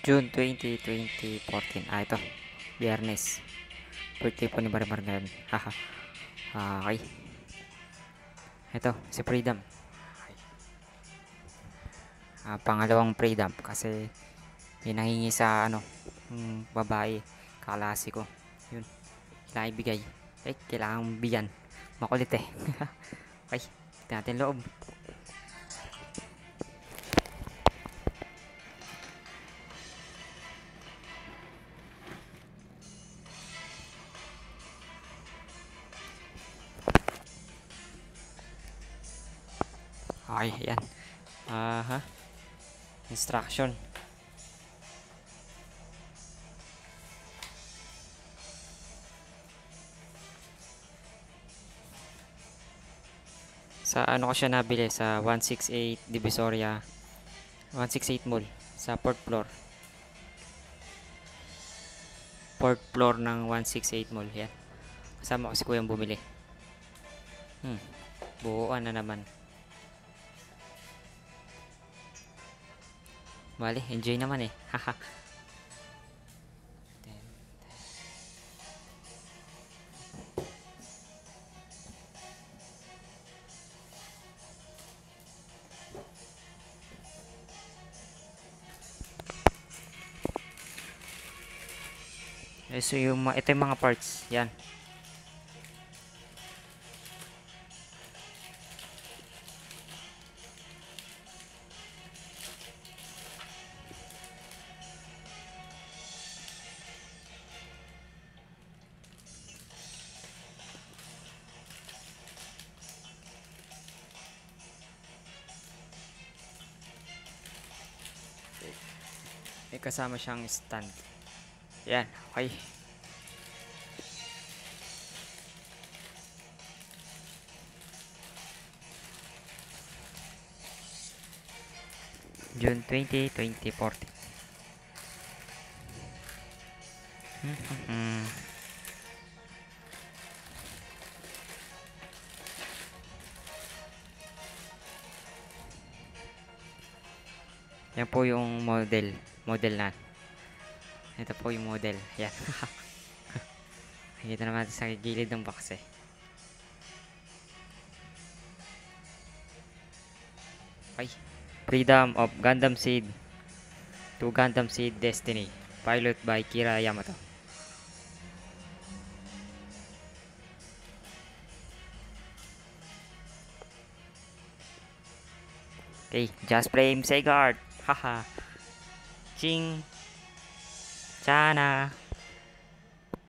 June 20, 2014. Ito. Biyernes. Birthday po ni Barbar ngayon. Haha. Okay. Ito, si Freedom. Pangalawang Freedom kasi may nangingi sa babae. Kaklase ko. Yun. Kailangan ibigay. Kailangan bigyan. Makulit eh. Okay. Tignan natin loob. Okay, yan. Instruction. Sa ano ko siya nabili? Sa 168 Divisoria. 168 Mall. Sa 4th floor. 4th floor ng 168 Mall. Yan. Kasama ko si Kuyang bumili. Buuan na naman. Bali, enjoy naman eh. Haha. So ito yung mga parts. Yan. May kasama siyang stand. Yan. Okay. June 20, 2014. Yan po yung model na. Ito po yung model. Yan. Nakikita naman sa gilid ng box eh. Okay. Freedom of Gundam Seed to Gundam Seed Destiny. Pilot by Kira Yamato. Okay, just frame Segard. Haha. Ching. Chana.